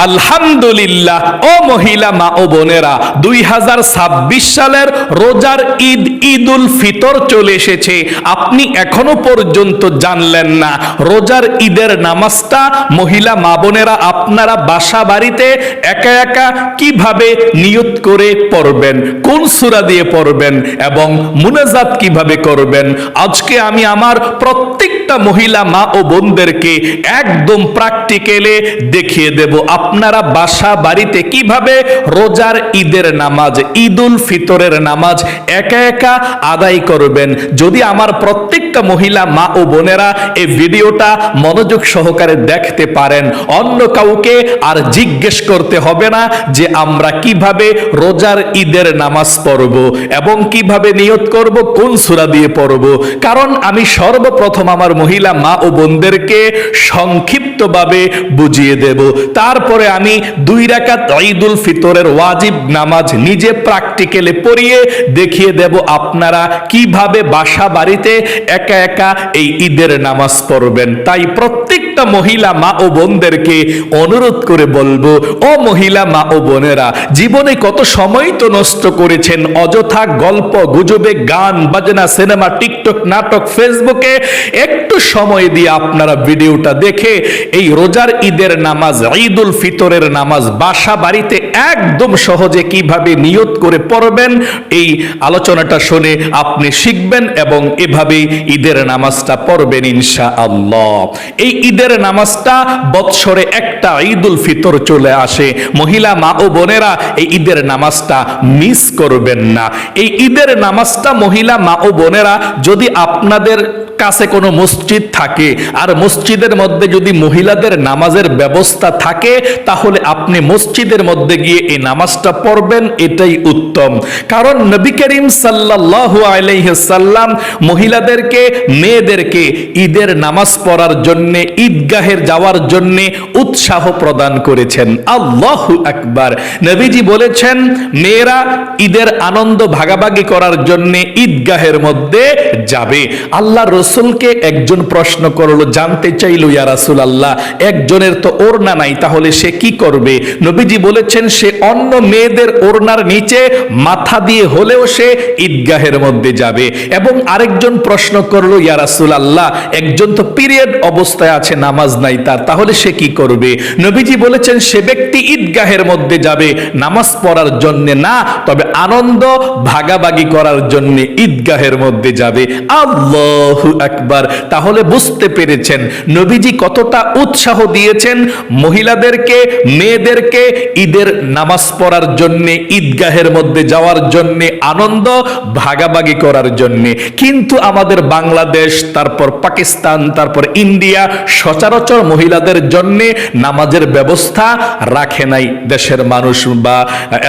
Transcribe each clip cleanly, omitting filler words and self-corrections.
আলহামদুলিল্লাহ ও মহিলা মা ও বোনেরা, 2026 সালের রোজার ঈদ ঈদুল ফিতর চলে এসেছে। আপনি এখনো পর্যন্ত জানলেন না রোজার ঈদের নামাজটা মহিলা মা বোনেরা আপনারা বাসা বাড়িতে একা একা কিভাবে নিয়ত করে পড়বেন, কোন সূরা দিয়ে পড়বেন এবং মুনাজাত কিভাবে করবেন। আজকে আমি আমার প্রত্যেকটা মহিলা মা ও বোনদেরকে একদম প্র্যাকটিক্যালে দেখিয়ে দেব আপনারা বাসা বাড়িতে কিভাবে রোজার ঈদের নামাজ ঈদুল ফিতরের নামাজ একা একা আদায় করবেন। যদি আমার প্রত্যেকটা মহিলা মা ও বোনেরা এই ভিডিওটা মনোযোগ সহকারে দেখতে পারেন, অন্য কাউকে আর জিজ্ঞেস করতে হবে না যে আমরা কিভাবে রোজার ঈদের নামাজ পড়ব এবং কিভাবে নিয়ত করব, কোন সূরা দিয়ে পড়ব। কারণ আমি সর্বপ্রথম আমার মহিলা মা ও বোনদেরকে সংক্ষিপ্তভাবে বুঝিয়ে দেব, তারপরে আমি 2 রাকাত ঈদুল ফিতরের ওয়াজিব নামাজ নিজে প্র্যাকটিক্যালে পড়িয়ে দেখিয়ে দেব আপনারা কিভাবে বাসা বাড়িতে একা একা এই ঈদের নামাজ পড়বেন। তাই প্রত্যেকটা মহিলা মা ও বোনদেরকে অনুরোধ করে বলবো, ও মহিলা মা ও বোনেরা, জীবনে কত সময় তো নষ্ট করেছেন অযথা গল্প গুজবে, গান বাজনা, সিনেমা, টিকটক, নাটক, ফেসবুকে। একটু সময় দিয়ে আপনারা ভিডিওটা দেখে এই রোজার ঈদের নামাজ ঈদুল ফিতরের নামাজ বাসা বাড়িতে একদম সহজে কিভাবে নিয়ত করে পড়বেন এই আলোচনাটা শুনে আপনি শিখবেন এবং এভাবেই ঈদের নামাজটা পড়বেন ইনশাআল্লাহ। এই ঈদের নামাজটা বৎসরে একটা ঈদুল ফিতর চলে আসে। মহিলা মা ও বোনেরা এই ঈদের নামাজটা মিস করবেন না। এই ঈদের নামাজটা মহিলা মা ও বোনেরা, যদি আপনাদের কাছে কোনো মসজিদ থাকে আর মসজিদের মধ্যে যদি মহিলাদের নামাজের ব্যবস্থা থাকে, তাহলে আপনি মসজিদের মধ্যে গিয়ে এই নামাজটা পড়বেন, এটাই উত্তম। কারণ নবী করিম সাল্লাল্লাহু আলাইহি সাল্লাম মহিলাদেরকে মেয়েদেরকে ঈদের নামাজ পড়ার জন্য ঈদগাহে যাওয়ার জন্য উৎসাহ প্রদান করেছেন। আল্লাহু আকবার। নবীজি বলেছেন মেয়েরা ঈদের আনন্দ ভাগাভাগি করার জন্য ঈদগাহের মধ্যে যাবে। আল্লাহ রাসূলকে একজন প্রশ্ন করলো, জানতে চাইলো, ইয়া রাসূলুল্লাহ একজনের তো ওড়না নাই, তাহলে সে কি করবে? নবীজি বলেছেন সে অন্য মেয়েদের ওড়নার নিচে মাথা দিয়ে হলেও সে ঈদগাহের মধ্যে যাবে। এবং আরেকজন প্রশ্ন করলো, ইয়া রাসূলুল্লাহ একজন তো পিরিয়ড অবস্থায় আছে, নামাজ নাই তার, তাহলে সে কি করবে? নবীজি বলেছেন সে ব্যক্তি ঈদগাহের মধ্যে যাবে নামাজ পড়ার জন্য না, তবে আনন্দ ভাগাভাগি করার জন্য ঈদগাহের মধ্যে যাবে। আল্লাহু আকবার। তাহলে বুঝতে পেরেছেন নবীজি কতটা উৎসাহ দিয়েছেন মহিলাদেরকে, মেয়েদেরকে ঈদের নামাজ পড়ার জন্য ঈদগাহের মধ্যে যাওয়ার জন্য আনন্দ ভাগাভাগি করার জন্য। কিন্তু আমাদের বাংলাদেশ, তারপর পাকিস্তান, তারপর ইন্ডিয়া সচরাচর মহিলাদের জন্য নামাজের ব্যবস্থা রাখে নাই দেশের মানুষ বা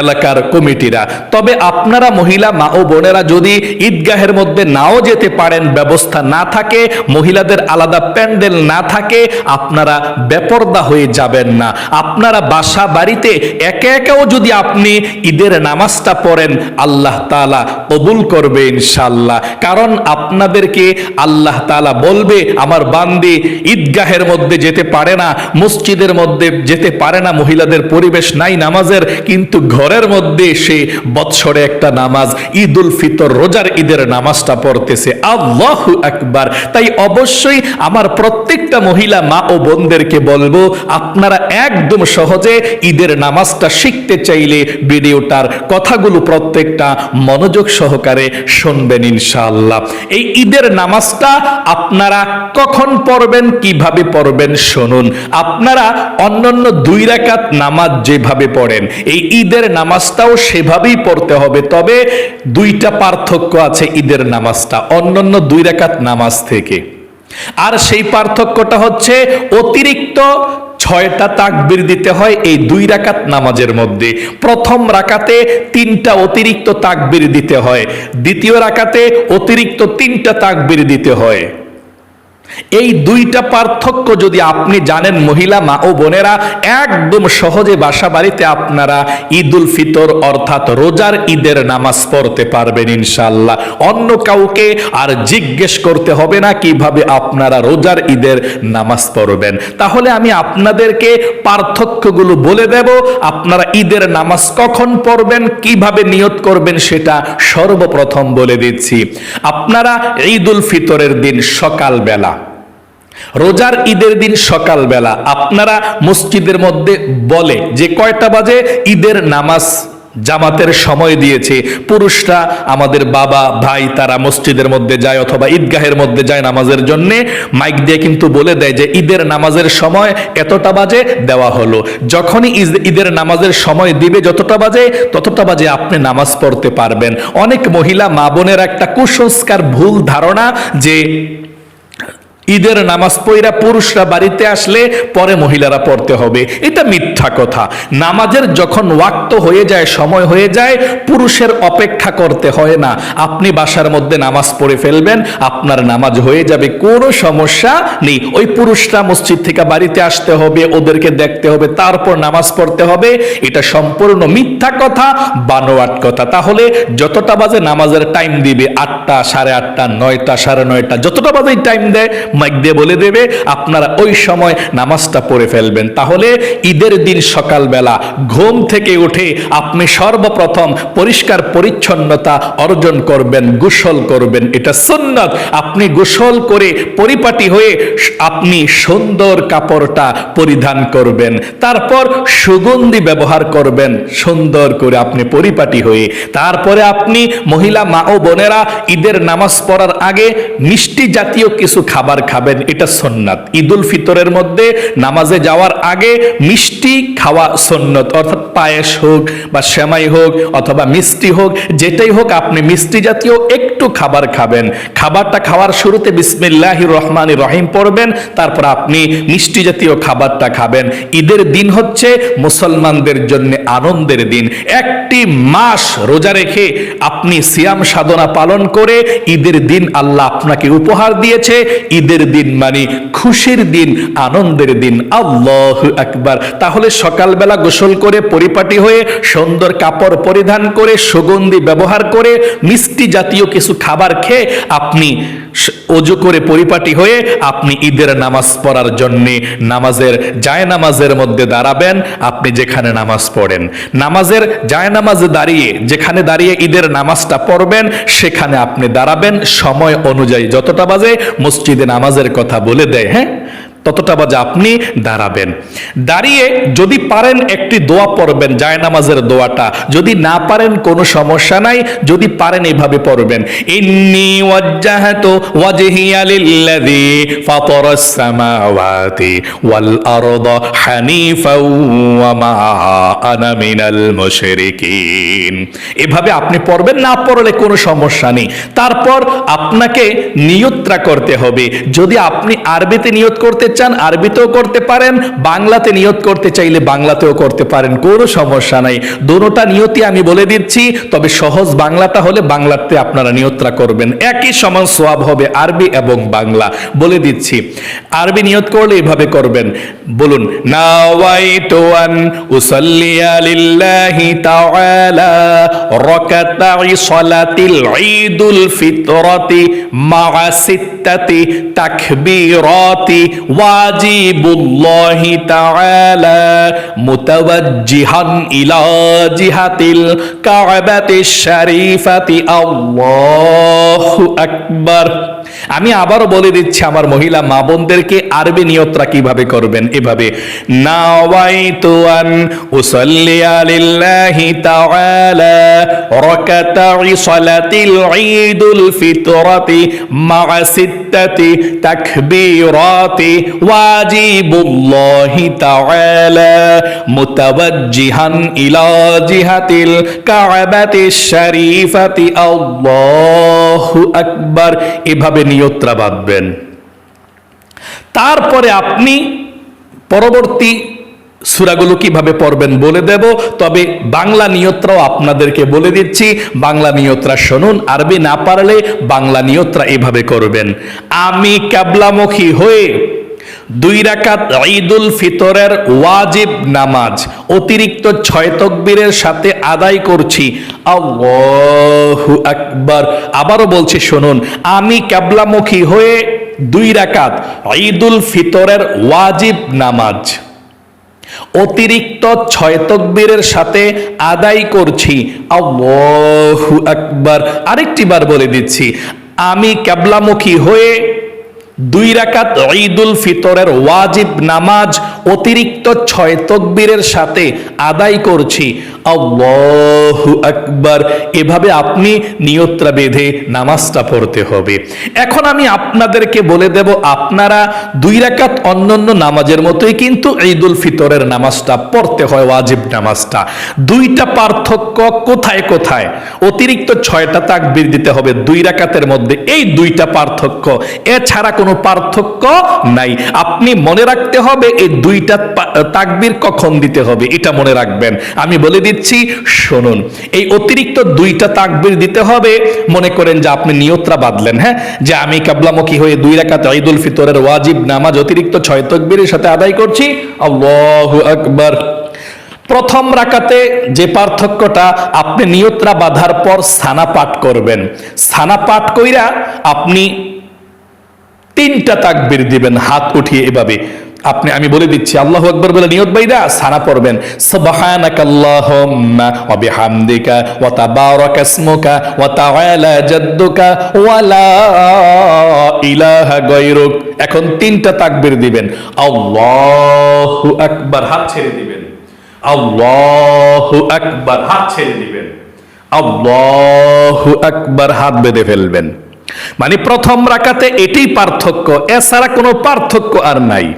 এলাকার কমিটিরা। তবে আপনারা মহিলা মা ও বোনেরা যদি ঈদগাহের মধ্যে নাও যেতে পারেন, ব্যবস্থা না থাকে, মহিলাদের আলাদা প্যান্ডেল না থাকে, আপনারা বেপরদা হয়ে যাবেন না। আপনারা বাসা বাড়িতে একে একেও যদি আপনি ঈদের নামাজটা পড়েন, আল্লাহ তাআলা কবুল করবে ইনশাআল্লাহ। কারণ আপনাদেরকে আল্লাহ তাআলা বলবে আমার বান্দি ঈদগাহের মধ্যে যেতে পারে না, মসজিদের মধ্যে যেতে পারে না, মহিলাদের পরিবেশ নাই নামাজের, কিন্তু ঘরের মধ্যে সে বৎসরে একটা নামাজ ঈদুল ফিতর রোজার ঈদের নামাজটা পড়তেছে। আল্লাহু আকবার। তাই অবশ্যই আমার প্রত্যেকটা মহিলা মা ও বোনদেরকে বলবো আপনারা একদম সহজে ঈদের নামাজটা শিখতে চাইলে ভিডিওটার কথাগুলো প্রত্যেকটা মনোযোগ সহকারে শুনবেন ইনশাআল্লাহ। এই ঈদের নামাজটা আপনারা কখন পড়বেন, কিভাবে পড়বেন শুনুন। আপনারা অন্যান্য 2 রাকাত নামাজ যেভাবে পড়েন এই ঈদের নামাজটাও সেভাবেই পড়তে হবে। তবে 2টা পার্থক্য আছে ঈদের নামাজটা অন্যান্য 2 রাকাত নামাজ থেকে। আর সেই পার্থক্যটা হচ্ছে অতিরিক্ত 6টা তাকবীর দিতে হয় এই 2 রাকাত নামাজের মধ্যে। প্রথম রাকাতে 3টা অতিরিক্ত তাকবীর দিতে হয়, দ্বিতীয় রাকাতে অতিরিক্ত 3টা তাকবীর দিতে হয়। এই দুইটা পার্থক্য যদি আপনি জানেন মহিলা মা ও বোনেরা, একদম সহজে বাসা বাড়িতে আপনারা ঈদুল ফিতর অর্থাৎ রোজার ঈদের নামাজ পড়তে পারবেন ইনশাআল্লাহ। অন্য কাউকে আর জিজ্ঞেস করতে হবে না কিভাবে আপনারা রোজার ঈদের নামাজ পড়বেন। তাহলে আমি আপনাদেরকে পার্থক্যগুলো বলে দেব। আপনারা ঈদের নামাজ কখন পড়বেন, কিভাবে নিয়ত করবেন সেটা সর্বপ্রথম বলে দিচ্ছি। আপনারা ঈদুল ফিতরের দিন সকালবেলা, রোজার ঈদের দিন সকালবেলা আপনারা মসজিদের মধ্যে বলে যে কয়টা বাজে ঈদের নামাজ জামাতের সময় দিয়েছে, পুরুষরা আমাদের বাবা ভাই তারা মসজিদের মধ্যে যায় অথবা ঈদগাহের মধ্যে যায় নামাজের জন্য, মাইক দিয়ে কিন্তু বলে দেয় যে ঈদের নামাজের সময় এতটা বাজে দেওয়া হলো। যখনই ঈদের নামাজের সময় দিবে যতটা বাজে ততটা বাজে আপনি নামাজ পড়তে পারবেন। অনেক মহিলা মা বোনের একটা কুসংস্কার ভুল ধারণা যে ঈদের নামাজ পড়া পুরুষরা বাড়িতে আসলে পরে মহিলারা পড়তে হবে, এটা মিথ্যা কথা। নামাজের যখন ওয়াক্ত হয়ে যায়, সময় হয়ে যায়, পুরুষের অপেক্ষা করতে হয় না। আপনি বাসার মধ্যে নামাজ পড়ে ফেলবেন, আপনার নামাজ হয়ে যাবে, কোনো সমস্যা নেই। ওই পুরুষরা মসজিদ থেকে বাড়িতে আসতে হবে, ওদেরকে দেখতে হবে, তারপর নামাজ পড়তে হবে, এটা সম্পূর্ণ মিথ্যা কথা, বানোয়াট কথা। তাহলে যতটা বাজে নামাজের টাইম দিবে, 8টা, 8:30, 9টা, 9:30, যতটা বাজে টাইম দেয় মাইক দিয়ে বলে দেবে, আপনারা ওই সময় নামাজটা পড়ে ফেলবেন। তাহলে ঈদের দিন সকালবেলা ঘুম থেকে উঠে আপনি সর্বপ্রথম পরিষ্কার পরিচ্ছন্নতা অর্জন করবেন, গোসল করবেন, এটা সুন্নাত। আপনি গোসল করে পরিপাটি হয়ে আপনি সুন্দর কাপড়টা পরিধান করবেন, তারপর সুগন্ধি ব্যবহার করবেন সুন্দর করে আপনি পরিপাটি হয়ে। তারপরে আপনি মহিলা মা ও বোনেরা ঈদের নামাজ পড়ার আগে মিষ্টি জাতীয় কিছু খাবার খাবেন, এটা সুন্নাত। ঈদুল ফিতরের মধ্যে নামাজে যাওয়ার আগে মিষ্টি খাওয়া সুন্নাত, অর্থাৎ পায়েস হোক বা সেমাই হোক অথবা মিষ্টি হোক, যেটাই হোক আপনি মিষ্টি জাতীয় একটু খাবার খাবেন। খাবারটা খাওয়ার শুরুতে বিসমিল্লাহির রহমানির রহিম পড়বেন, তারপর আপনি মিষ্টি জাতীয় খাবারটা খাবেন। ঈদের দিন হচ্ছে মুসলমানদের জন্য আনন্দের দিন। একটি মাস রোজা রেখে আপনি সিয়াম সাধনা পালন করে ঈদের দিন আল্লাহ আপনাকে উপহার দিয়েছে। ঈদের দিন মানে খুশির দিন, আনন্দের দিন। আল্লাহু আকবার। তাহলে সকালবেলা গোসল করে পরিপাটি হয়ে সুন্দর কাপড় পরিধান করে সুগন্ধি ব্যবহার করে মিষ্টি জাতীয় কিছু খাবার খেয়ে আপনি ওযু করে পরিপাটি হয়ে আপনি ঈদের নামাজ পড়ার জন্য নামাজের জায়নামাজের মধ্যে দাঁড়াবেন। আপনি যেখানে নামাজ পড়েন, নামাজের জায়নামাজে দাঁড়িয়ে, যেখানে দাঁড়িয়ে ঈদের নামাজটা পড়বেন সেখানে আপনি দাঁড়াবেন। সময় অনুযায়ী যতটা বাজে মসজিদে নামাজের কথা বলে দেয়, হ্যাঁ, ততটা বাজে আপনি দাঁড়াবেন। দাঁড়িয়ে যদি পারেন একটি দোয়া পড়বেন, জায়নামাজের দোয়াটা। যদি না পারেন কোনো সমস্যা নাই, যদি পারেন এইভাবে পড়বেন, ইন্নী ওয়াজ্জাহতু ওয়াজহিয়া লিল্লাযী ফাতারাস সামাওয়াতি ওয়াল আরদা হানিফাও ওয়া মা আনা মিনাল মুশরিকিন। এভাবে আপনি পড়বেন, না পড়লে কোনো সমস্যা নেই। তারপর আপনাকে নিয়তটা করতে হবে। যদি আপনি আরবিতে নিয়ত করতে চান আরবিতেও করতে পারেন, বাংলাতে নিয়ত করতে চাইলে বাংলাতেও করতে পারেন, কোনো সমস্যা নাই। দুটোটা নিয়তি আমি বলে দিচ্ছি, তবে সহজ বাংলাটা হলে বাংলাতে আপনারা নিয়তটা করবেন, একই সমান সওয়াব হবে আরবি এবং বাংলা। বলে দিচ্ছি, আরবি নিয়ত করলে এইভাবে করবেন, বলুন, নাওয়াইতু আন উসাল্লিয়া লিল্লাহি তাআলা রাকাতাই সালাতিল ঈদুল ফিতরাতি মা'a সিত্তাতি তাকবীরাতি ওয়াজিবুল্লাহি তাআলা মুতাওয়াজ্জিহান ইলা জিহাতিল কাবাতিশ শরীফাতি। আল্লাহু আকবার। আমি আবারও বলে দিচ্ছি আমার মহিলা মা বোনদেরকে আরবি নিয়তরা কিভাবে করবেন, এভাবে, নাওয়াইতু আন উসাল্লিয়া লিল্লাহি তাআলা রাকাতাই সালাতিল ঈদুল ফিতরাতি মা'a সিত্তাতি তাকবীরাতি ওয়াজিবুল্লাহি তাআলা মুতাওয়াজ্জিহান ইলা জিহাতিল কাবাতিশ শরীফাতি। আল্লাহু আকবার। এভাবে নিয়তরা বাঁধবেন। তারপরে আপনি পরবর্তী সূরাগুলো কিভাবে পড়বেন বলে দেব, তবে বাংলা নিয়তরাও আপনাদেরকে বলে দিচ্ছি। বাংলা নিয়তরা শুনুন, আরবি না পারলে বাংলা নিয়তরা এভাবে করবেন। আমি কিবলামুখী হয়ে 2 রাকাত ঈদুল ফিতরের ওয়াজিব নামাজ অতিরিক্ত 6 তাকবীরের সাথে আদায় করছি। আল্লাহু আকবার। আবারও বলছি শুনুন, আমি কিবলামুখী হয়ে 2 রাকাত ঈদুল ফিতরের ওয়াজিব নামাজ অতিরিক্ত 6 তাকবীরের সাথে আদায় করছি। আল্লাহু আকবার। আরেকটি বার বলে দিচ্ছি, আমি কিবলামুখী হয়ে 2 রাকাত ঈদুল ফিতরের ওয়াজিব নামাজ অতিরিক্ত 6 তাকবীরের সাথে আদায় করছি। আল্লাহু আকবার। এভাবে আপনি নিয়তটা বেঁধে নামাজটা পড়তে হবে। এখন আমি আপনাদেরকে বলে দেব, আপনারা 2 রাকাত অন্যান্য নামাজের মতোই কিন্তু ঈদুল ফিতরের নামাজটা পড়তে হয়, ওয়াজিব নামাজটা। 2টা পার্থক্য কোথায় কোথায়? অতিরিক্ত 6টা তাকবীর দিতে হবে 2 রাকাতের মধ্যে, এই 2টা পার্থক্য, এছাড়া কোনো পার্থক্য নাই। আপনি মনে রাখতে হবে এই 2টা তাকবীর কখন দিতে হবে, এটা মনে রাখবেন। আমি বলে দিচ্ছি শুনুন, এই অতিরিক্ত 2টা তাকবীর দিতে হবে। মনে করেন যে আপনি নিয়তরা বাঁধলেন, হ্যাঁ, যে আমি কিবলামুখী হয়ে 2 রাকাত ঈদুল ফিতরের ওয়াজিব নামাজ অতিরিক্ত 6 তাকবীরের সাথে আদায় করছি। আল্লাহু আকবার। প্রথম রাকাতে যে পার্থক্যটা, আপনি নিয়তরা বাঁধার পর সানা পাঠ করবেন। সানা পাঠ কইরা আপনি 3টা তাকবীর দিবেন হাত উঠিয়ে এভাবে। আমি বলে দিচ্ছি, আল্লাহু আকবার বলে নিয়ত বাইদা সানা পড়বেন। সুবহানাকাল্লাহুম্মা ওয়া বিহামদিকা ওয়া তাবারাকা ইসমুকা ওয়া তাআলা জাদ্দুকা ওয়া লা ইলাহা গায়রুক। এখন 3টা তাকবীর দিবেন। আল্লাহু আকবার, হাত ছেড়ে দিবেন। আল্লাহু আকবার, হাত ছেড়ে দিবেন। আল্লাহু আকবার, হাত বেঁধে ফেলবেন। মানে প্রথম রাকাতে এটাই পার্থক্য, এছাড়া কোনো পার্থক্য আর নাই।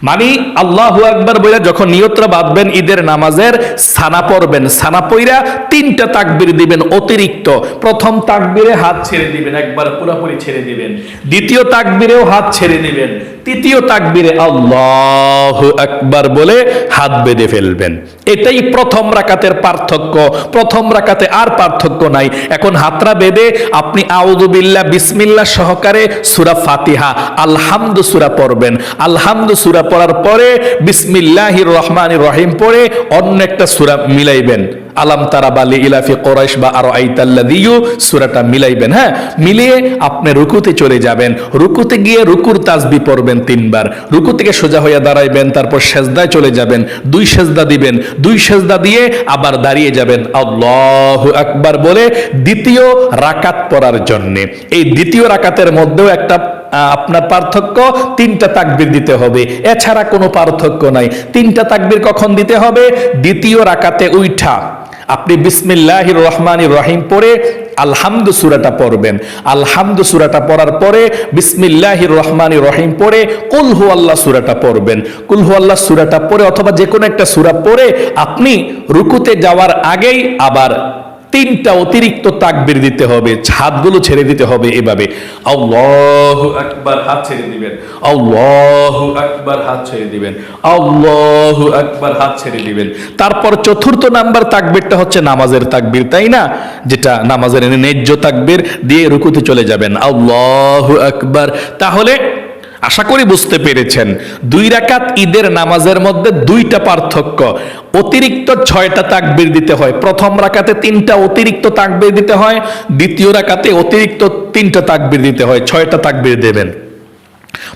মানে আল্লাহু আকবার বলে যখন নিয়তরা বাঁধবেন ঈদের নামাজের, সানা পড়বেন। সানা পইরা 3টা তাকবীর দিবেন অতিরিক্ত। প্রথম তাকবীরে হাত ছেড়ে দিবেন, একবার পুরোপুরি ছেড়ে দিবেন। দ্বিতীয় তাকবীরেও হাত ছেড়ে দিবেন। তৃতীয় তাকবীরে আল্লাহু আকবার বলে হাত বেঁধে ফেলবেন। এটাই প্রথম রাকাতের পার্থক্য। প্রথম রাকাতে আর পার্থক্য নাই। এখন হাতরা বেঁধে আপনি আউযু বিল্লাহ বিসমিল্লাহ সহকারে সূরা ফাতিহা আলহামদু সূরা পড়বেন। আলহামদু সূরা পড়ার পরে বিসমিল্লাহির রহমানির রহিম পড়ে অন্য একটা সূরা মিলাইবেন। আলাম তারা বালি ইলাফি কোরাইশ বা আরো আইতাল্লাযিউ সূরাটা মিলাইবেন। হ্যাঁ, মিলিয়ে আপনি রুকুতে চলে যাবেন। রুকুতে গিয়ে রুকুর তাসবিহ পড়বেন 3 বার। রুকু থেকে সোজা হয়ে দাঁড়াইবেন, তারপর সেজদায় চলে যাবেন। 2 সেজদা দিবেন। 2 সেজদা দিয়ে আবার দাঁড়িয়ে যাবেন আল্লাহু আকবার বলে দ্বিতীয় রাকাত পড়ার জন্য। এই দ্বিতীয় রাকাতের মধ্যেও একটা আপনার পার্থক্য, 3টা তাকবীর দিতে হবে, এছাড়া কোনো পার্থক্য নাই। 3টা তাকবীর কখন দিতে হবে? দ্বিতীয় রাকাতে উঠা আপনি বিসমিল্লাহির রহমানির রহিম পড়ে আলহামদু সূরাটা পড়বেন। আলহামদু সূরাটা পড়ার পরে বিসমিল্লাহির রহমানির রহিম পড়ে কুল হুয়াল্লাহ সূরাটা পড়বেন। কুল হুয়াল্লাহ সূরাটা পড়ে অথবা যে কোনো একটা সূরা পড়ে আপনি রুকুতে যাওয়ার আগেই আবার 3টা অতিরিক্ত তাকবীর দিতে হবে, হাতগুলো ছেড়ে দিতে হবে এভাবে। আল্লাহু আকবার, হাত ছেড়ে দিবেন। আল্লাহু আকবার, হাত ছেড়ে দিবেন। আল্লাহু আকবার, হাত ছেড়ে দিবেন। তারপর চতুর্থ নাম্বার তাকবীরটা হচ্ছে নামাজের তাকবীর, তাই না? যেটা নামাজের ন্যায্য তাকবীর দিয়ে রুকুতে চলে যাবেন। আল্লাহু আকবার। তাহলে আশা করি বুঝতে পেরেছেন 2 রাকাত ঈদের নামাজের মধ্যে 2টা পার্থক্য। অতিরিক্ত 6টা তাকবীর দিতে হয়। প্রথম রাকাতে 3টা অতিরিক্ত তাকবীর দিতে হয়। দ্বিতীয় রাকাতে অতিরিক্ত 3টা তাকবীর দিতে হয়। 6টা তাকবীর দেবেন।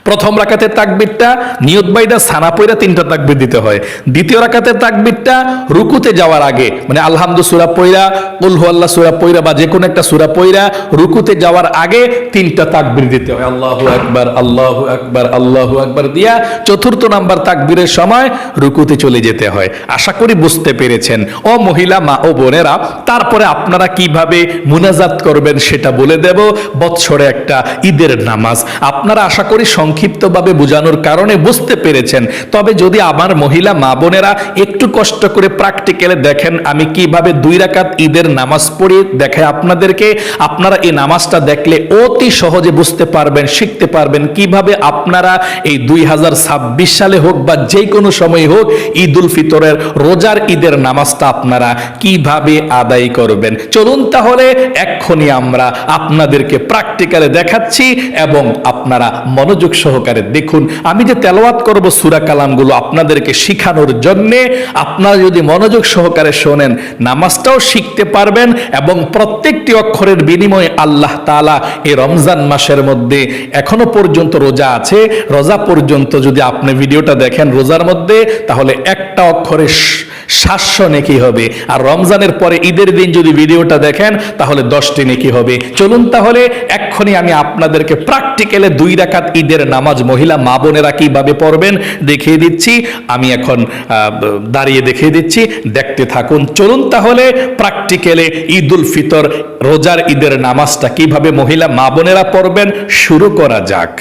প্রথম রাকাতের তাকবীরটা নিয়ত বাইদা সানা পয়রা 3টা তাকবীর দিতে হয়। দ্বিতীয় রাকাতের তাকবীরটা রুকুতে যাওয়ার আগে, মানে আলহামদু সূরা পয়রা, কুল হুয়াল্লাহ সূরা পয়রা বা যে কোনো একটা সূরা পয়রা রুকুতে যাওয়ার আগে 3টা তাকবীর দিতে হয়। আল্লাহু আকবার, আল্লাহু আকবার, আল্লাহু আকবার দিয়া চতুর্থ নাম্বার তাকবীরের সময় রুকুতে চলে যেতে হয়। আশা করি বুঝতে পেরেছেন। ও মহিলা মা ও বোনেরা, তারপরে আপনারা কিভাবে মুনাজাত করবেন সেটা বলে দেব। বৎসরে একটা ঈদের নামাজ আপনারা আশা করি সংক্ষিপ্তভাবে বোঝানোর কারণে বুঝতে পেরেছেন। তবে যদি আমার মহিলা মা বোনেরা একটু কষ্ট করে প্র্যাকটিক্যালে দেখেন আমি কিভাবে 2 রাকাত ঈদের নামাজ পড়ি দেখে আপনাদেরকে, আপনারা এই নামাজটা দেখলে অতি সহজে বুঝতে পারবেন, শিখতে পারবেন কিভাবে আপনারা এই 2026 সালে হোক বা যে কোনো সময় হোক ঈদুল ফিতরের রোজার ঈদের নামাজটা আপনারা কিভাবে আদায় করবেন। চলুন তাহলে এক্ষুনি আমরা আপনাদেরকে প্র্যাকটিক্যালে দেখাচ্ছি এবং আপনারা মনোযোগ সহকারে দেখুন। আমি যে তেলাওয়াত করব সূরা কালামগুলো আপনাদেরকে শিখানোর জন্য, আপনারা যদি মনোযোগ সহকারে শোনেন নামাজটাও শিখতে পারবেন এবং প্রত্যেকটি অক্ষরের বিনিময়ে আল্লাহ তাআলা এই রমজান মাসের মধ্যে এখনো পর্যন্ত রোজা আছে, রোজা পর্যন্ত যদি আপনি ভিডিওটা দেখেন রোজার মধ্যে তাহলে একটা অক্ষরে 700 নেকি হবে, আর রমজানের পরে ঈদের দিন যদি ভিডিওটা দেখেন তাহলে 10টি নেকি হবে। চলুন তাহলে এক্ষুনি আমি আপনাদেরকে প্র্যাকটিক্যালে 2 রাকাত ঈদের নামাজ মহিলা মা বোনেরা কিভাবে পড়বেন দেখিয়ে দিচ্ছি। আমি এখন দাঁড়িয়ে দেখিয়ে দিচ্ছি, দেখতে থাকুন। চলুন তাহলে প্র্যাকটিক্যালে ঈদুল ফিতর রোজার ঈদের নামাজটা কিভাবে মহিলা মা বোনেরা পড়বেন শুরু করা যাক।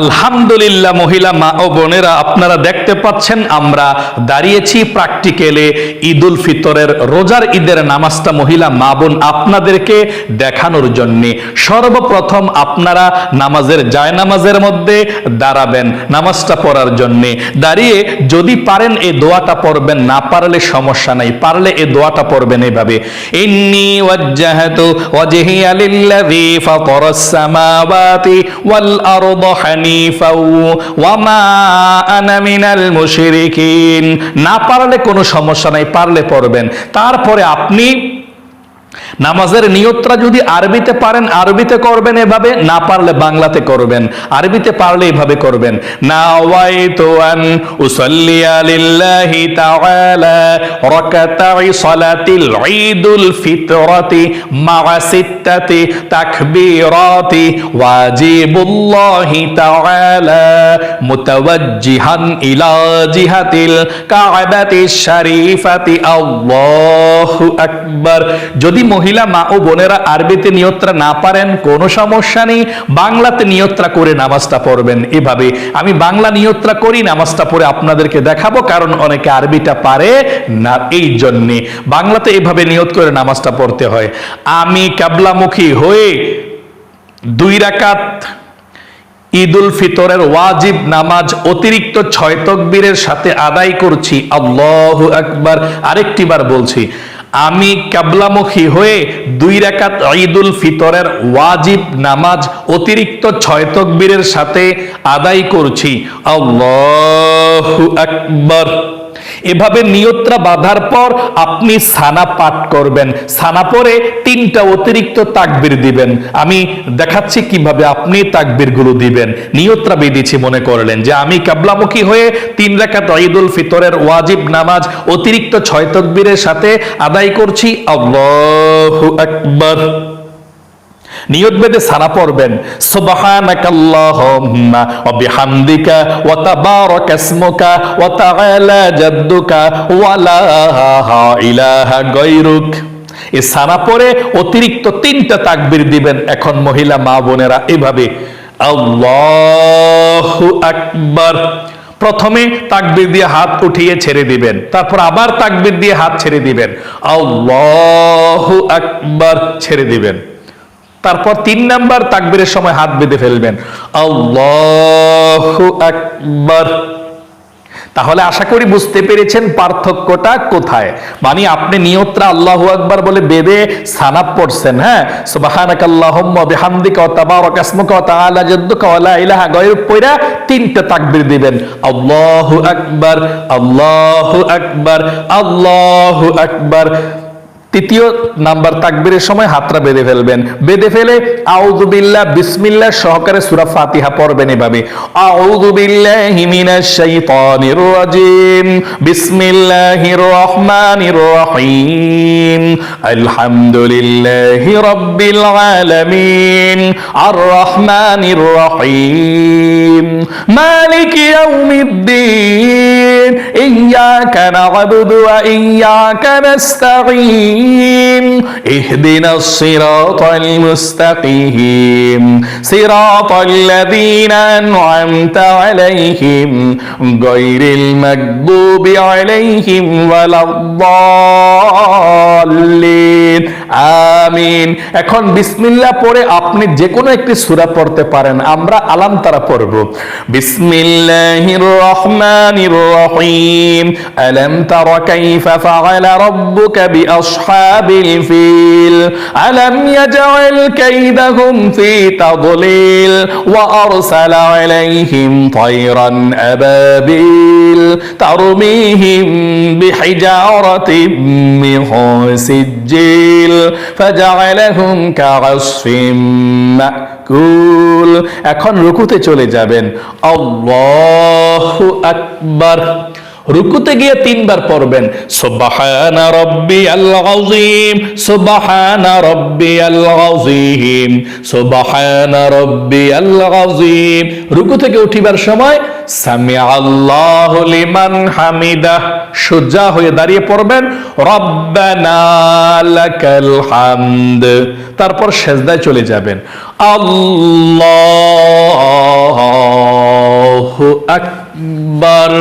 আলহামদুলিল্লাহ মহিলা মা ও বোনেরা, আপনারা দেখতে পাচ্ছেন আমরা দাঁড়িয়েছি প্র্যাকটিক্যালে ঈদুল ফিতরের রোজার ঈদের নামাজটা মহিলা মা বোন আপনাদেরকে দেখানোর জন্য। সর্বপ্রথম আপনারা নামাজের জায়নামাজের মধ্যে দাঁড়াবেন নামাজটা পড়ার জন্য। দাঁড়িয়ে যদি পারেন এই দোয়াটা পড়বেন, না পারলে সমস্যা নাই, পারলে এই দোয়াটা পড়বেন এইভাবে, ইন্নী ওয়াজ্জাহাতু ওয়াজহিয়া লিল্লাযী ফাতারাস সামাওয়াতি ওয়াল আরদা ওয়ামা আনা মিনাল মুশরিকিন। না পারলে কোনো সমস্যা নাই, পারলে পড়বেন। তারপরে আপনি নামাজের নিয়তটা যদি আরবিতে পারেন আরবিতে করবেন এভাবে, না পারলে বাংলাতে করবেন, আরবিতে পারলে এভাবে করবেন, নাওয়াইতু আন উসাল্লিয়া লিল্লাহি তাআলা রাকাতাই সালাতিল ঈদুল ফিতরাতি মা সিত্তাতি তাকবীরাতি ওয়াজিবুল্লাহি তাআলা মুতাওয়াজ্জিহান ইলা জিহাতিল কাবাতিশ শরীফাতি আল্লাহু আকবার। যদি মহিলা মা ও বোনেরা আরবিতে নিয়তটা না পারেন কোনো সমস্যা নেই, বাংলাতে নিয়তটা করে নামাজটা পড়বেন এভাবে। আমি বাংলা নিয়তটা করি, নামাজটা পড়ে আপনাদেরকে দেখাবো, কারণ অনেকে আরবিটা পারে না, এই জন্যে বাংলাতে এভাবে নিয়ত করে নামাজটা পড়তে হয়। আমি কিবলামুখী হয়ে 2 রাকাত ঈদুল ফিতরের ওয়াজিব নামাজ অতিরিক্ত 6 তাকবীরের সাথে আদায় করছি, আল্লাহু আকবার। আরেকটি বার বলছি, আমি কিবলামুখী হয়ে 2 রাকাত ঈদুল ফিতরের ওয়াজিব নামাজ অতিরিক্ত 6 তাকবীরের সাথে আদায় করছি, আল্লাহু আকবার। এভাবে নিয়তটা বাঁধার পর আপনি সানা পাঠ করবেন, সানা পরে 3টা অতিরিক্ত তাকবীর দিবেন। আমি দেখাচ্ছি কিভাবে আপনি তাকবীরগুলো দিবেন। নিয়তটা বেঁধেছি মনে করলেন যে আমি কিবলামুখী হয়ে 3 রাকাত ঈদুল ফিতরের ওয়াজিব নামাজ অতিরিক্ত 6 তাকবীরের সাথে আদায় করছি, আল্লাহু আকবার। নিয়ত বেঁধে সানা পড়বেন, সুবহানাকাল্লাহুম্মা ওয়া বিহামদিকা ওয়া তাবারাকা ইসমুকা ওয়া তাআলা জাদ্দুকা ওয়া লা ইলাহা গায়রুক। এই সানা পড়ে অতিরিক্ত 3টা তাকবীর দিবেন। এখন মহিলা মা বোনেরা এভাবে, আল্লাহু আকবার। প্রথমে তাকবীর দিয়ে হাত উঠিয়ে ছেড়ে দিবেন, তারপর আবার তাকবীর দিয়ে হাত ছেড়ে দিবেন, আল্লাহু আকবার ছেড়ে দিবেন। তারপর 3 নাম্বার তাকবীরের সময় হাত বেঁধে ফেলবেন, আল্লাহু আকবার। তাহলে আশা করি বুঝতে পেরেছেন পার্থক্যটা কোথায়। মানে আপনি নিয়তটা আল্লাহু আকবার বলে বেঁধে সানা পড়ছেন, হ্যাঁ, সুবহানাকাল্লাহুম্মা ওয়া বিহামদিকা ওয়া তাবারাকা ইসমুকা ওয়া তাআলা জাদ্দুকা ওয়া লা ইলাহা গায়রুক পড়া 3টা তাকবীর দিবেন, আল্লাহু আকবার, আল্লাহু আকবার, আল্লাহু আকবার। 3য় নাম্বার তাকবীরের সময় হাতটা বেঁধে ফেলবেন, বেঁধে ফেলে আউযু বিল্লাহ বিসমিল্লাহ সহকারে সূরা ফাতিহা পড়বেন এভাবে, আউযু বিল্লাহি মিনাশ শাইতানির রাজিম বিসমিল্লাহির রহমানির রহিম আলহামদুলিল্লাহি রাব্বিল আলামিন আর রহমানির রহিম মালিকি ইয়াউমিদ্দিন ইয়্যাকা না'বুদু ওয়া ইয়্যাকা নাস্তাঈন الرحيم اهدنا الصراط المستقيم صراط الذين أنعمت عليهم غير المغضوب عليهم ولا الضالين আমিন। এখন বিসমিল্লাহ পড়ে আপনি যে কোনো একটি সূরা পড়তে পারেন, আমরা আলাম তারা পড়ব। বিসমিল্লাহির রহমানির রহিম আলাম তারা কাইফা ফাআলা রাব্বুকা বিআসহাবিল ফিল আলাম ইয়াজআল কাইদাহুম ফি তাদলিল ওয়া আরসালা আলাইহিম তায়রান আবাবিল তারমিহিম বিহিজারাতিন মিন সিজ্জিল ফাজআলাহুম কাআসফিম মাকুল। এখন রুকুতে চলে যাবেন। আল্লাহু আকবার। রুকুতে গিয়ে তিনবার পড়বেন সুবহানা রাব্বিয়াল আযীম সুবহানা রাব্বিয়াল আযীম সুবহানা রাব্বিয়াল আযীম। রুকু থেকে উঠিবার সময় সামিআল্লাহু লিমান হামিদাহ, সোজা হয়ে দাঁড়িয়ে পড়বেন রব্বানা লাকাল হামদ। তারপর সিজদায় চলে যাবেন। আল্লাহু আকবার।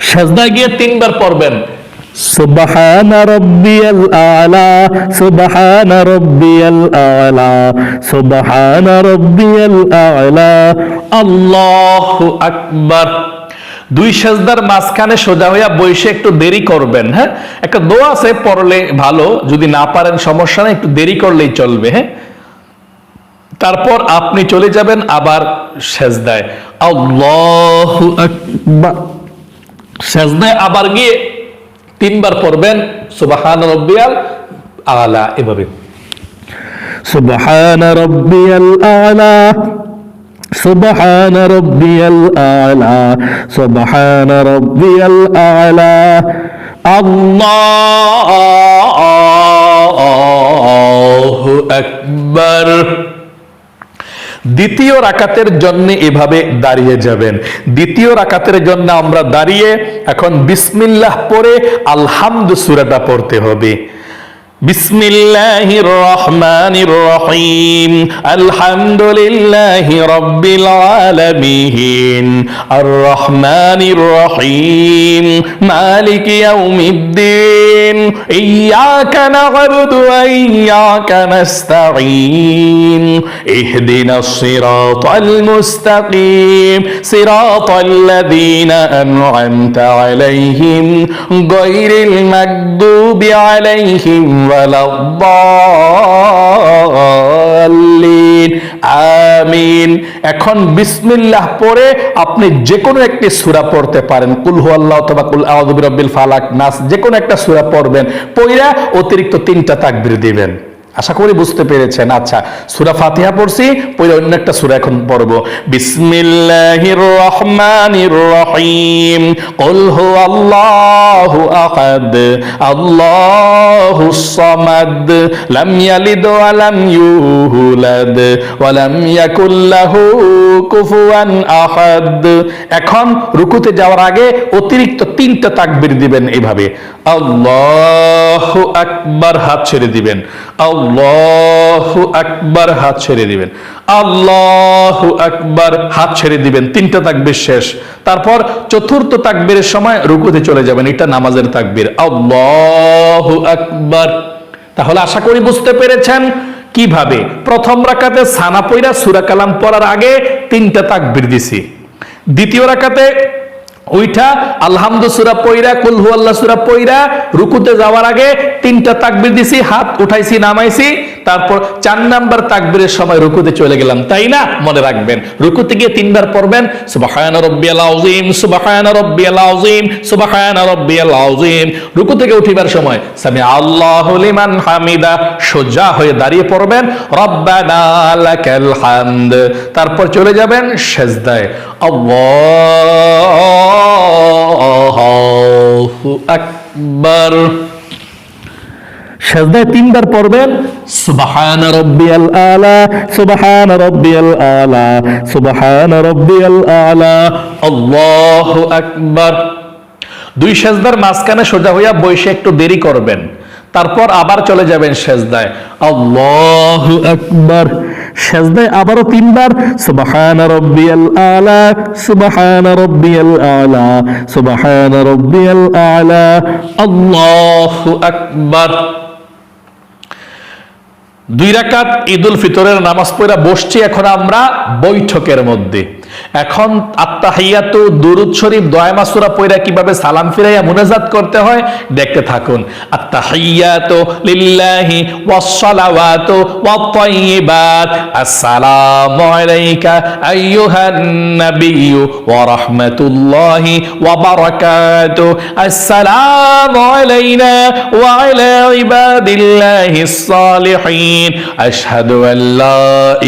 সিজদায় গিয়ে তিনবার পড়বেন সুবহানা রাব্বিয়াল আ'লা সুবহানা রাব্বিয়াল আ'লা সুবহানা রাব্বিয়াল আ'লা আল্লাহু আকবার। দুই সিজদার মাঝখানে সোজা হইয়া বসে একটু দেরি করবেন। হ্যাঁ, একটা দোয়া আছে পড়লে ভালো, যদি না পারেন সমস্যা নেই, একটু দেরি করলেই চলবে। হ্যাঁ, তারপর আপনি চলে যাবেন আবার সিজদায়। আল্লাহু আকবার। সিজদায় আবার গিয়ে তিনবার পড়বেন সুবহান রাব্বিয়াল আ'লা, এভাবে সুবহান রাব্বিয়াল আ'লা সুবহান রাব্বিয়াল আ'লা সুবহান রাব্বিয়াল আ'লা আল্লাহু আকবার। দ্বিতীয় রাকাতের জন্য এভাবে দাঁড়িয়ে যাবেন। দ্বিতীয় রাকাতের জন্য আমরা দাঁড়িয়ে এখন বিসমিল্লাহ পড়ে আলহামদু সূরাটা পড়তে হবে। বিসমিল্লাহির রহমানির রহিম আলহামদুলিল্লাহি রাব্বিল আলামিন আর রহমানির রহিম মালিকি ইয়াউমিদ্দিন ইয়্যাকা না'বুদু ওয়া ইয়্যাকা নাস্তাঈন ইহদিনাস সিরাতাল মুস্তাকিম সিরাতাল্লাযীনা আন'আমতা আলাইহিম গায়রিল মাগদুবি আলাইহিম আমিন। এখন বিসমিল্লাহ পড়ে আপনি যে কোনো একটি সূরা পড়তে পারেন। কুল হুয়াল্লাহু অথবা কুল আউযু বিরাব্বিল ফালাক নাস, যে কোনো একটা সূরা পড়বেন। পড়া অতিরিক্ত 3টা তাকবীর দিবেন। আশা করি বুঝতে পেরেছেন। আচ্ছা, সূরা ফাতিহা পড়ছি, পরে অন্য একটা সূরা এখন পড়ব। বিসমিল্লাহির রহমানির রহিম কুল হুয়াল্লাহু আহাদ আল্লাহুস সামাদ লাম ইয়ালিদ ওয়া লাম ইউলাদ ওয়া লাম ইয়াকুল লাহু কুফুয়ান আহাদ। এখন রুকুতে যাওয়ার আগে অতিরিক্ত 3টা তাকবীর দিবেন এভাবে। আল্লাহু আকবার, হাত ছেড়ে দিবেন। আল্লাহু আকবার, হাত ছেড়ে দিবেন। আল্লাহু আকবার, হাত ছেড়ে দিবেন। 3টা তাকবীর শেষ। তারপর চতুর্থ তাকবীরের সময় রুকুতে চলে যাবেন। এটা নামাজের তাকবীর, আল্লাহু আকবার। তাহলে আশা করি বুঝতে পেরেছেন কিভাবে প্রথম রাকাতে সানা পয়রা সূরা কালাম পড়ার আগে 3টা তাকবীর দিছি। দ্বিতীয় রাকাতে ওইটা আলহামদু সূরা পয়রা কুল হুয়াল্লাহ সূরা পয়রা রুকুতে যাওয়ার আগে 3টা তাকবীর দিছি, হাত উঠাইছি নামাইছি। তারপর 4 নাম্বার তাকবীরের সময় রুকুতে চলে গেলাম, তাই না? মনে রাখবেন, রুকুতে গিয়ে 3বার পড়বেন সুবহানা রাব্বিয়াল আযীম সুবহানা রাব্বিয়াল আযীম সুবহানা রাব্বিয়াল আযীম। রুকু থেকে উঠিবার সময় সামি আল্লাহু লিমান হামিদা, সোজা হয়ে দাঁড়িয়ে পড়বেন রব্বানা লাকাল হামদ। তারপর চলে যাবেন সিজদায়। আল্লাহু আকবার। সিজদায় 3বার পড়বেন সুবহান রাব্বিয়াল আলা সুবহান রাব্বিয়াল আলা সুবহান রাব্বিয়াল আলা আল্লাহু আকবার। দুই সেজদার মাঝখানে সোজা হইয়া বসে একটু দেরি করবেন, তারপর আবার চলে যাবেন সেজদায়, আল্লাহু আকবার। সেজদায় আবারও 3 বার সুবহান রাব্বিয়াল আলা, সুবহান রাব্বিয়াল আলা, সুবহান রাব্বিয়াল আলা, আল্লাহু আকবার। 2 রাকাত ঈদুল ফিতরের নামাজ পড়া বসছি এখন আমরা বৈঠকের মধ্যে। এখন আত্তাহিয়াতু, দুরুদ শরীফ, দোয়া মাসুরা পড়া কিভাবে সালাম ফিরাইয়া মুনাজাত করতে হয় দেখতে থাকুন। আত্তাহিয়াতু লিল্লাহি ওয়াস সালাওয়াতু ওয়াত তাইয়্যিবাত, আসসালামু আলাইকা আইয়ুহান নাবিয়্যু ওয়া রাহমাতুল্লাহি ওয়া বারাকাতুহু, আসসালামু আলাইনা ওয়া আলা ইবাদিল্লাহিস সালিহিন, আশহাদু আল্লা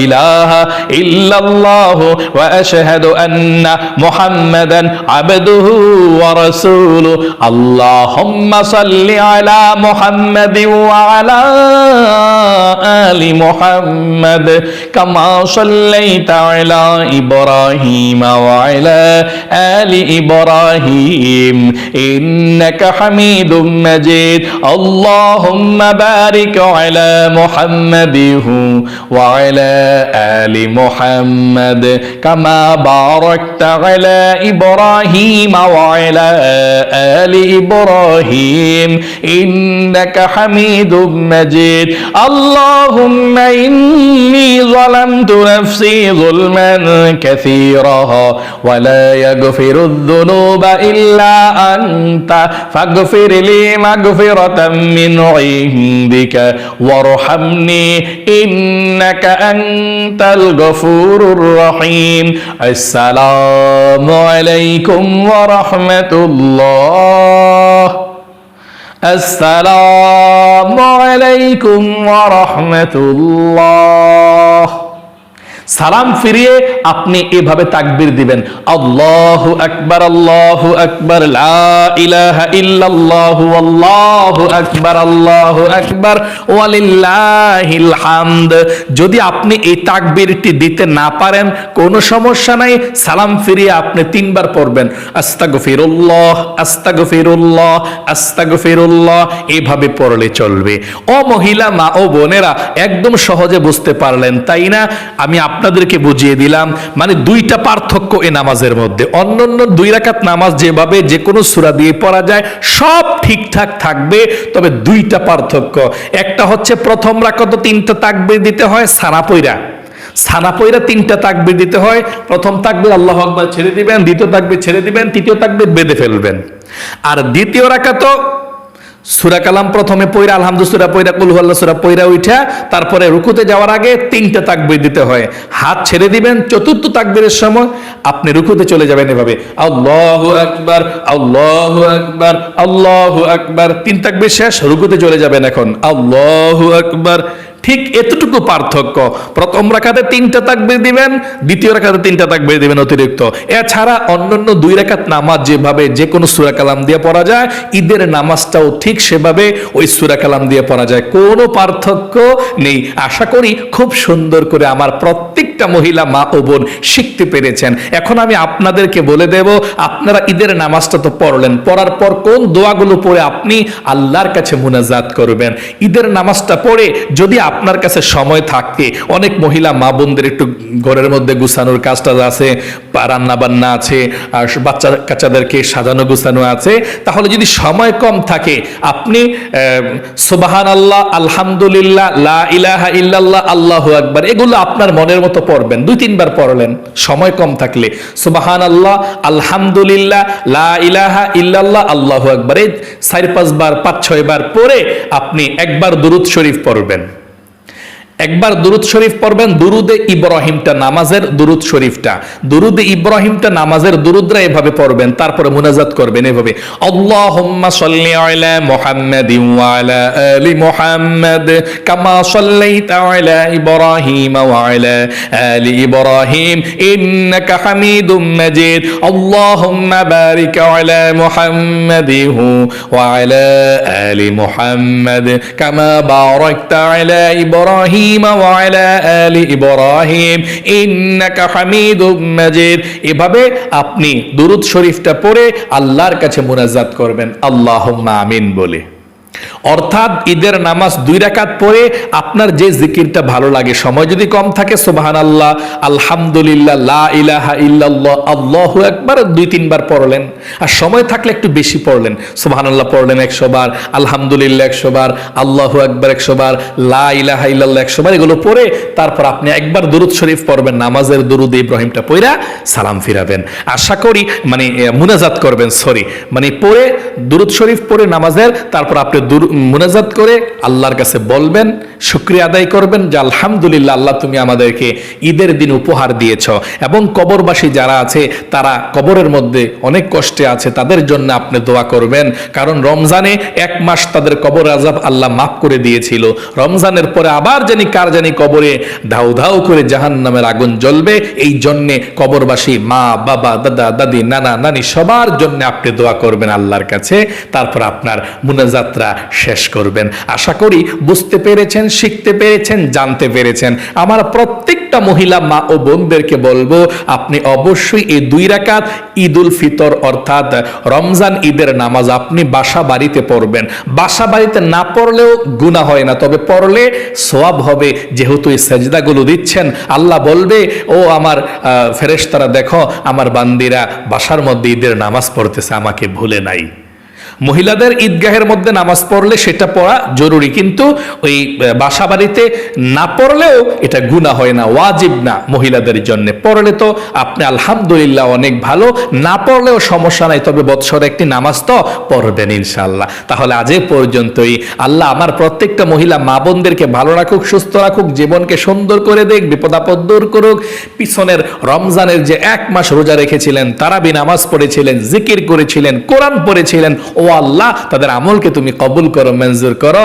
ইলাহা ইল্লাল্লাহু ওয়া আশহাদু আন্না মুহাম্মাদান আবদুহু ওয়া রাসূলুহু, আল্লাহুম্মা সাল্লি আলা মুহাম্মাদিন ওয়া আলা আলি মুহাম্মাদ কামা সাল্লাইতা আলা ইব্রাহিম ওয়া আলা আলি ইব্রাহিম ইন্নাকা হামিদুম মাজিদ, আল্লাহুম্মা বারিক আলা মুহাম্মাদিন ওয়া আলা আলি মুহাম্মাদ কামা বারাকতা আলা ইব্রাহিম ওয়া আলা আলি ইব্রাহিম ইন্নাকা হামিদুম মাজিদ, আল্লাহুম্মা ইন্নী যালামতু নাফসি যুলমান কাসীরা ওয়া লা ইয়াগফিরুয যুনুবা ইল্লা আনতা ফাগফিরলি মাগফিরাতাম মিন ইনদিকা ওয়ারহামনি ইন্নাকা আনতাল গফুরুর রহিম, আসসালামু আলাইকুম ওয়া রাহমাতুল্লাহ, আসসালামু আলাইকুম ওয়া রাহমাতুল্লাহ। সালাম ফিরিয়ে আপনি এভাবে তাকবীর দিবেন, আল্লাহু আকবার, আল্লাহু আকবার, লা ইলাহা ইল্লাল্লাহু, আল্লাহু আকবার, আল্লাহু আকবার, ওয়ালিল্লাহিল হামদ। যদি আপনি এই তাকবীরটি দিতে না পারেন কোনো সমস্যা নাই, সালাম ফিরিয়ে আপনি 3 বার পড়বেন, আস্তাগফিরুল্লাহ, আস্তাগফিরুল্লাহ, আস্তাগফিরুল্লাহ, এইভাবে পড়লে চলবে। ও মহিলা, মা ও বোনেরা, একদম সহজে বুঝতে পারলেন তাই না? আমি আপনাদেরকে বুঝিয়ে দিলাম, মানে 2টা পার্থক্য এই নামাজের মধ্যে। অন্যান্য 2 রাকাত নামাজ যেভাবে যে কোনো সূরা দিয়ে পড়া যায় সব ঠিকঠাক থাকবে, তবে 2টা পার্থক্য। একটা হচ্ছে প্রথম রাকাতে 3টা তাকবীর দিতে হয় সানা পয়রা, সানা পয়রা 3টা তাকবীর দিতে হয়। প্রথম তাকবীর আল্লাহু আকবার ছেড়ে দিবেন, দ্বিতীয় তাকবীর ছেড়ে দিবেন, তৃতীয় তাকবীর বেঁধে ফেলবেন। আর দ্বিতীয় রাকাত সূরা কালাম প্রথমে পয়রা, আলহামদু সূরা পয়রা, কুল হুয়াল্লাহ সূরা পয়রা উঠা তারপরে রুকুতে যাওয়ার আগে 3টা তাকবীর দিতে হয়। হাত ছেড়ে দিবেন, চতুর্থ তাকবীরের সময় আপনি রুকুতে চলে যাবেন এভাবে, আল্লাহু আকবার, আল্লাহু আকবার, আল্লাহু আকবার, 3 তাকবীর শেষ, রুকুতে চলে যাবেন এখন, আল্লাহু আকবার। ঠিক এতটুকু পার্থক্য। প্রথম রাকাতে 3টা তাকবীর দিবেন, দ্বিতীয় রাকাতে 3টা তাকবীর দিবেন অতিরিক্ত। এছাড়া অন্যান্য 2 রাকাত নামাজ যেভাবে যে কোনো সূরা কালাম দিয়ে পড়া যায়, ঈদের নামাজটাও ঠিক সেভাবে ওই সূরা কালাম দিয়ে পড়া যায়, কোনো পার্থক্য নেই। আশা করি খুব সুন্দর করে আমার প্রত্যেকটা মহিলা, মা ও বোন শিখতে পেরেছেন। এখন আমি আপনাদেরকে বলে দেব, আপনারা ঈদের নামাজটা তো পড়লেন, পড়ার পর কোন দোয়াগুলো পড়ে আপনি আল্লাহর কাছে মুনাজাত করবেন। ঈদের নামাজটা পড়ে যদি আপনার কাছে সময় থাকে, অনেক মহিলা মা বোনদের একটু ঘরের মধ্যে গুছানোর কাজটা আছে, রান্না বান্না আছে, আর বাচ্চা কাচ্চাদেরকে সাজানো গুছানো আছে, তাহলে যদি সময় কম থাকে আপনি সুবহানাল্লাহ, আলহামদুলিল্লাহ, লা ইলাহা ইল্লাল্লাহ, আল্লাহু আকবার, এগুলো আপনার মনের মতো পড়বেন। 2-3 বার পড়লেন সময় কম থাকলে, সুবহানাল্লাহ, আলহামদুলিল্লাহ, লা ইলাহা ইল্লাল্লাহ, আল্লাহু আকবার, এই 4-5 বার 5-6 বার পড়ে আপনি একবার দুরূদ শরীফ পড়বেন। একবার দুরূদ শরীফ পড়বেন, দুরুদে ইব্রাহিমটা নামাজের দুরূদ শরীফটা, দুরুদে ইব্রাহিমটা নামাজের দুরুদরা এভাবে পড়বেন, তারপরে মুনাজাত করবেন এভাবে, আল্লাহুম্মা সাল্লি আলা মুহাম্মাদিন ওয়া আলা আলি মুহাম্মাদ কামা সাল্লাইতা আলা ইব্রাহিম ওয়া আলা আলি ইব্রাহিম ইন্নাকা হামিদুম মাজিদ, আল্লাহুম্মা বারিক আলা মুহাম্মাদিন ওয়া আলা আলি মুহাম্মাদ কামা বারাকতা আলা ইব্রাহিম ইব্রাহিম ওয়া আলা আলি ইব্রাহিম ইন্নাকা হামিদুম মাজিদ। এভাবে আপনি দুরূদ শরীফটা পড়ে আল্লাহর কাছে মুনাজাত করবেন আল্লাহুম্মা আমিন বলে। অর্থাৎ ঈদের নামাজ 2 রাকাত পড়ে আপনার যে জিকিরটা ভালো লাগে, সময় যদি কম থাকে সুবহানাল্লাহ, আলহামদুলিল্লাহ, লা ইলাহা ইল্লাল্লাহ, আল্লাহু আকবার 2-3 বার পড়লেন, আর সময় থাকলে একটু বেশি পড়লেন, সুবহানাল্লাহ পড়লেন 100 বার, আলহামদুলিল্লাহ 100 বার, আল্লাহু আকবার 100 বার, লা ইলাহা ইল্লাল্লাহ 100 বার, এগুলো পড়ে তারপর আপনি একবার দুরূদ শরীফ পড়বেন, নামাজের দুরূদ ইব্রাহিমটা পড়া সালাম ফিরাবেন। আশা করি মুনাজাত করবেন, পড়ে দুরূদ শরীফ পড়ে নামাজের, তারপর আপনি মুনাজাত করে আল্লাহর কাছে বলবেন, শুকরিয়া আদায় করবেন যে আলহামদুলিল্লাহ আল্লাহ তুমি আমাদেরকে ঈদের দিন উপহার দিয়েছ, এবং কবরবাসী যারা আছে তারা কবরের মধ্যে অনেক কষ্টে আছে, তাদের জন্য আপনি দোয়া করবেন, কারণ রমজানে 1 মাস তাদের কবর আযাব আল্লাহ মাফ করে দিয়েছিল। রমজানের পরে আবার কার জানি কবরে ধাউ ধাউ করে জাহান্নামের আগুন জ্বলবে, এই জন্যে কবরবাসী মা বাবা দাদা দাদি নানা নানি সবার জন্য আপনি দোয়া করবেন আল্লাহর কাছে, তারপর আপনার মুনাজাতরা শেষ করবেন। আশা করি বুঝতে পেরেছেন, শিখতে পেরেছেন, জানতে পেরেছেন। আমার প্রত্যেকটা মহিলা মা ও বোনদেরকে বলবো, আপনি অবশ্যই এই 2 রাকাত ঈদুল ফিতর অর্থাৎ রমজান ঈদের নামাজ আপনি বাসা বাড়িতে পড়বেন। বাসা বাড়িতে না পড়লেও গুনাহ হয় না, তবে পড়লে সওয়াব হবে, যেহেতু এই সেজদাগুলো দিচ্ছেন। আল্লাহ বলবে, ও আমার ফেরেশতারা দেখো আমার বান্দিরা বাসার মধ্যে ঈদের নামাজ পড়তেছে, আমাকে ভুলে নাই। মহিলাদের ঈদগাহের মধ্যে নামাজ পড়লে সেটা পড়া জরুরি, কিন্তু ওই বাসা বাড়িতে না পড়লেও এটা গুনাহ হয় না, ওয়াজিব না মহিলাদের জন্য। পড়লে তো আপনি আলহামদুলিল্লাহ অনেক ভালো, না পড়লেও সমস্যা নাই, তবে বৎসরে একটি নামাজ তো পড়বেন ইনশাআল্লাহ। তাহলে আজ পর্যন্তই। আল্লাহ আমার প্রত্যেকটা মহিলা মা বোনদেরকে ভালো রাখুক, সুস্থ রাখুক, জীবনকে সুন্দর করে দেখ, বিপদ আপদ দূর করুক। পিছনের রমজানের যে 1 মাস রোজা রেখেছিলেন, তারাবি নামাজ পড়েছিলেন, জিকির করেছিলেন, কোরআন পড়েছিলেন, ও আল্লাহ তাদের আমলকে তুমি কবুল করো, মঞ্জুর করো,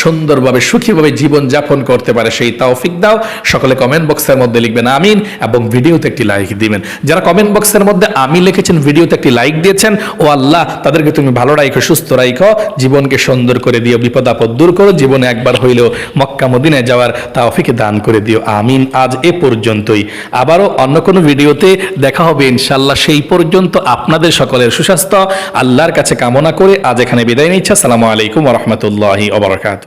সুন্দরভাবে সুখীভাবে জীবন যাপন করতে পারে সেই তৌফিক দাও। সকলে কমেন্ট বক্সের মধ্যে লিখবেন আমিন, এবং ভিডিওতে একটি লাইক দিবেন। যারা কমেন্ট বক্সের মধ্যে আমিন লিখেছেন, ভিডিওতে একটি লাইক দিয়েছেন, ও আল্লাহ তাদেরকে তুমি ভালো রাখো, সুস্থ রাখো, জীবনকে সুন্দর করে দিও, বিপদ আপদ দূর করো, জীবনে একবার হইলেও মক্কা মদিনায় যাওয়ার তৌফিক দান করে দিও, আমিন। আজ পর্যন্তই, আবারও অন্য কোনো ভিডিওতে দেখা হবে ইনশাআল্লাহ। সেই পর্যন্ত আপনাদের সকলের সুস্বাস্থ্য আল্লাহর কাছে কামনা করে আজ এখানে বিদায় নিচ্ছি। আসসালামু আলাইকুম ওয়া রাহমাতুল্লাহি ওয়া বারাকাতুহু।